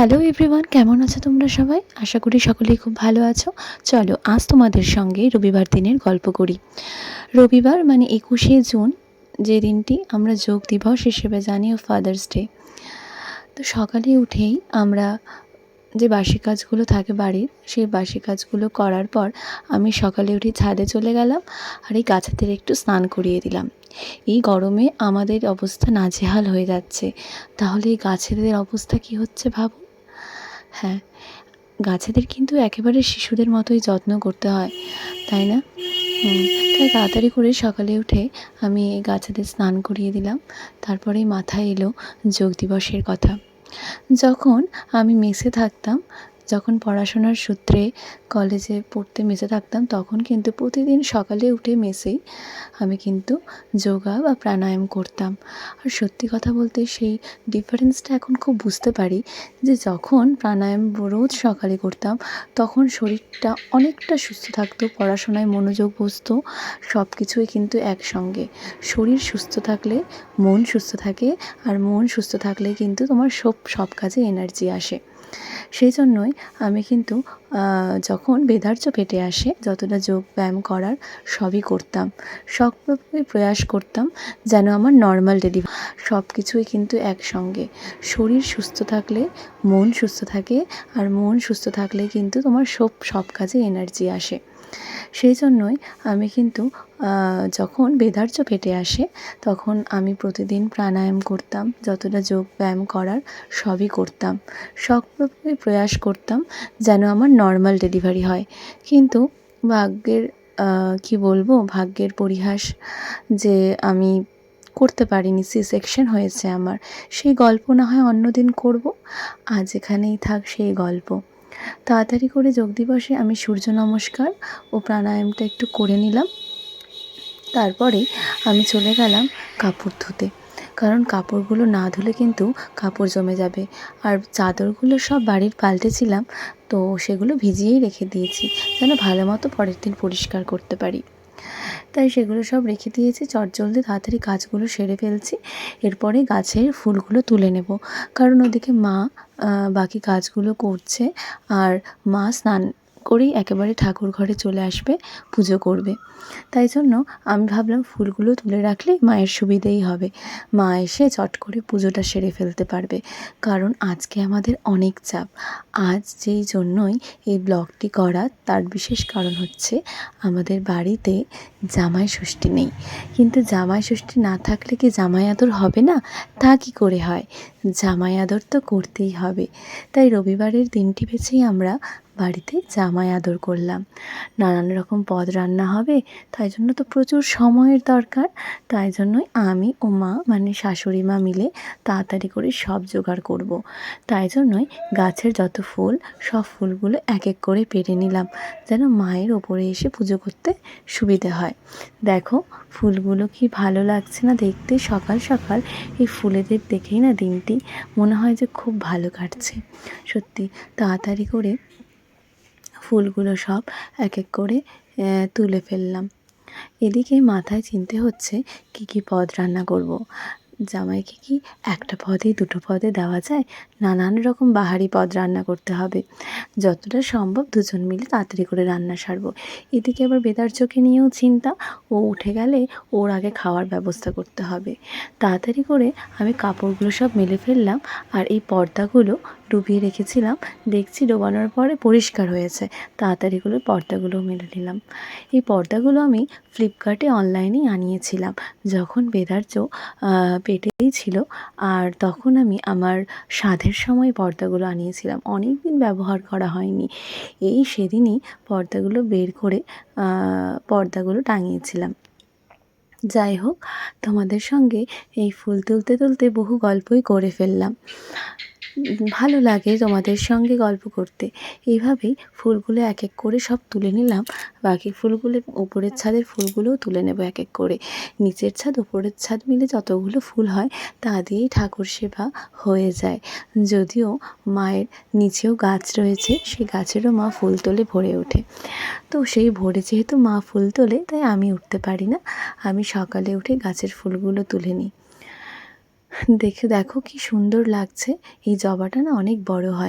Hello everyone, কেমন আছো তোমরা সবাই? আশা করি সকলেই খুব ভালো আছো। চলো আজ তোমাদের সঙ্গে রবিবার দিনের গল্প করি। রবিবার মানে 21শে জুন, যে দিনটি আমরা যোগ দিবস হিসেবে জানি, ও ফাদার্স ডে। তো সকালে উঠেই আমরা যে বাসি কাজগুলো থাকে বাড়ির, সেই বাসি কাজগুলো করার পর আমি সকালে উঠে ছাদে চলে গেলাম আর এই গাছেদের একটু স্নান করিয়ে দিলাম। এই গরমে আমাদের অবস্থা নাজেহাল হয়ে যাচ্ছে, তাহলে এই গাছেদের অবস্থা কি হচ্ছে ভাবো। হ্যাঁ, গাছেদের কিন্তু একেবারে শিশুদের মতোই যত্ন করতে হয়, তাই না? তাই তাড়াতাড়ি করে সকালে উঠে আমি এই গাছেদের স্নান করিয়ে দিলাম। তারপরেই মাথায় এলো যোগ দিবসের কথা। যখন আমি মেসে থাকতাম, যখন পড়াশোনার সূত্রে কলেজে পড়তে মেসে থাকতাম, তখন কিন্তু প্রতিদিন সকালে উঠে মেসেই আমি কিন্তু যোগা বা প্রাণায়াম করতাম। আর সত্যি কথা বলতে সেই ডিফারেন্সটা এখন খুব বুঝতে পারি, যে যখন প্রাণায়াম রোজ সকালে করতাম তখন শরীরটা অনেকটা সুস্থ থাকতো, পড়াশোনায় মনোযোগ বসতো, সব কিছুই কিন্তু একসঙ্গে। শরীর সুস্থ থাকলে মন সুস্থ থাকে, আর মন সুস্থ থাকলে কিন্তু তোমার সব কাজে এনার্জি আসে। সেই জন্যই আমি কিন্তু যখন বেদার্য পেটে আসে যতটা যোগ ব্যায়াম করার সবই করতাম, সবভাবে প্রয়াস করতাম যেন আমার নর্মাল ডেলিভারি। সব কিছুই কিন্তু একসঙ্গে। শরীর সুস্থ থাকলে মন সুস্থ থাকে, আর মন সুস্থ থাকলে কিন্তু তোমার সব কাজে এনার্জি আসে। সেই জন্যই আমি কিন্তু যখন বেদার্য পেটে আসে তখন আমি প্রতিদিন প্রাণায়াম করতাম, যতটা যোগ ব্যায়াম করার সবই করতাম, সবভাবে প্রয়াস করতাম যেন আমার নর্মাল ডেলিভারি হয়। কিন্তু ভাগ্যের কি বলবো, ভাগ্যের পরিহাস যে আমি করতে পারিনি, সি সেকশন হয়েছে আমার। সেই গল্প না হয় অন্যদিন করব, আজ এখানেই থাক সেই গল্প। তাড়াতাড়ি করে যোগ দিবসে আমি সূর্য নমস্কার ও প্রাণায়ামটা একটু করে নিলাম। তারপরে আমি চলে গেলাম কাপড় ধুতে, কারণ কাপড়গুলো না ধুলে কিন্তু কাপড় জমে যাবে। আর চাদরগুলো সব বাড়ির পাল্টেছিলাম, তো সেগুলো ভিজিয়েই রেখে দিয়েছি যেন ভালো মতো পরের দিন পরিষ্কার করতে পারি। তাই সেগুলো সব রেখে দিয়েছি, চটজলদি তাড়াতাড়ি কাজগুলো সেরে ফেলছি। এরপরে গাছের ফুলগুলো তুলে নেব, কারণ ওদিকে মা বাকি কাজগুলো করছে, আর মা স্নান করেই একেবারে ঠাকুর ঘরে চলে আসবে, পুজো করবে। তাই জন্য আমি ভাবলাম ফুলগুলো তুলে রাখলে মায়ের সুবিধেই হবে, মা এসে চট করে পুজোটা সেরে ফেলতে পারবে। কারণ আজকে আমাদের অনেক চাপ। আজ যেই জন্যই এই ব্লগটি করা, তার বিশেষ কারণ হচ্ছে আমাদের বাড়িতে জামাই ষষ্ঠী নেই। কিন্তু জামাই ষষ্ঠী না থাকলে কি জামাই আদর হবে না? তা কি করে হয়? জামাই আদর তো করতেই হবে। তাই রবিবারের দিনটি বেছেই আমরা বাড়িতে জামাই আদর করলাম। নানান রকম পদ রান্না হবে, তাই জন্য তো প্রচুর সময়ের দরকার। তাই জন্যই আমি ও মা মানে শাশুড়ি মা মিলে তাড়াতাড়ি করে সব জোগাড় করব। তাই জন্যই গাছের যত ফুল, সব ফুলগুলো এক এক করে পেরে নিলাম, যেন মায়ের ওপরে এসে পুজো করতে সুবিধে হয়। দেখো ফুলগুলো কি ভালো লাগছে না দেখতে। সকাল সকাল এই ফুলেদের দেখেই না দিনটি মনে হয় যে খুব ভালো কাটছে। সত্যি তাড়াতাড়ি করে ফুলগুলো সব এক এক করে তুলে ফেললাম। এদিকে মাথায় চিনতে হচ্ছে কি কি পদ রান্না করব। জামাইকে কি একটা পদে দুটো পদে দেওয়া যায়? নানান রকম বাহারি পদ রান্না করতে হবে। যতটা সম্ভব দুজন মিলে তাড়াতাড়ি করে রান্না সারবো। এদিকে আবার বেদার্যকে নিয়েও চিন্তা, ও উঠে গেলে ওর আগে খাওয়ার ব্যবস্থা করতে হবে। তাড়াতাড়ি করে আমি কাপড়গুলো সব মেলে ফেললাম, আর এই পর্দাগুলো ডুবিয়ে রেখেছিলাম, দেখছি ডোবানোর পরে পরিষ্কার হয়েছে। তাড়াতাড়ি করে পর্দাগুলো মেলে নিলাম। এই পর্দাগুলো আমি ফ্লিপকার্টে অনলাইনেই আনিয়েছিলাম, যখন বেদার্য পেটেই ছিল। আর তখন আমি আমার সাধের সময় পর্দাগুলো আনিয়েছিলাম, অনেক দিন ব্যবহার করা হয়নি। এই সেদিনই পর্দাগুলো বের করে পর্দাগুলো টাঙিয়েছিলাম। যাই হোক, তোমাদের সঙ্গে এই ফুল তুলতে তুলতে বহু গল্পই করে ফেললাম। ভালো লাগে তোমাদের সঙ্গে গল্প করতে। এইভাবেই ফুলগুলো এক এক করে সব তুলে নিলাম। বাকি ফুলগুলো, উপরের ছাদের ফুলগুলোও তুলে নেব এক এক করে। নিচের ছাদ উপরের ছাদ মিলে যতগুলো ফুল হয় তা দিয়েই ঠাকুর সেবা হয়ে যায়। যদিও মায়ের নিচেও গাছ রয়েছে, সেই গাছেরও মা ফুল তোলে ভরে ওঠে। তো সেই ভোরে যেহেতু মা ফুল তোলে, তাই আমি উঠতে পারি না। আমি সকালে উঠে গাছের ফুলগুলো তুলে নিই। দেখো কি সুন্দর লাগছে। এই জবাটা না অনেক বড় হয়।